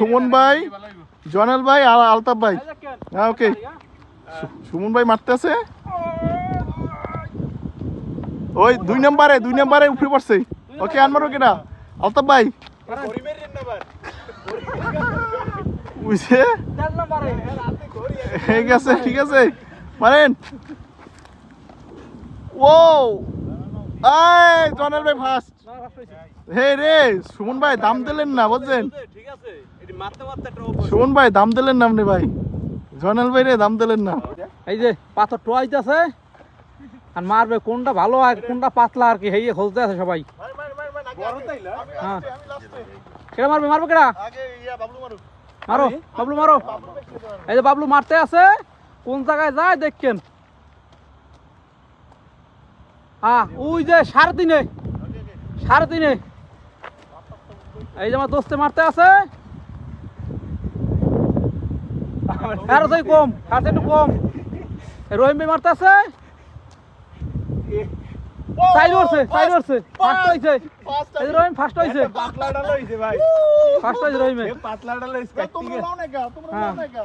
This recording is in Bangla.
সুমন ভাই, জয়নাল ভাই আর আলতাফ ভাই। হ্যাঁ ওকে, সুমন ভাই মারতেছে। ওই 2 নম্বরে উপরে পড়ছে। ওকে আন মারো কেডা? আলতাফ ভাই বুঝছে, ঠিক আছে ঠিক আছে মারেন। ও এই জয়নাল ভাই ফার্স্ট। হে রে সুমন ভাই দাম দিলেন না বুঝছেন, সুমন ভাই দাম দিলেন না আপনি ভাই, জয়নাল ভাই রে দাম দিলেন না। এই যে পাথর টোয়াইতেছে আর মারবে কোনটা ভালো আর কোনটা পাতলা আর কি হেয়ে খুঁজতে আছে সবাই। হ্যাঁ কেডা মারবে, মারবে কেডা? মারো বাবলু মারো। এই যে বাবলু মারতে আছে, কোন জায়গায় যায় দেখেন। হ্যাঁ ওই যে 3.5 এই যে আমার দোস্তে মারতে আছে। আর তাই কম, আর একটু কম। রহিম ভাই মারতে আছে, সাইড করছে ফার্স্ট হইছে। এই যে রহিম ফার্স্ট হইছে, পাতলাটা লইছে ভাই, ফার্স্ট হইছে রহিমে। পাতলাটা লইছে। তোমরা লাও না কা, তোমরা লাও না কা।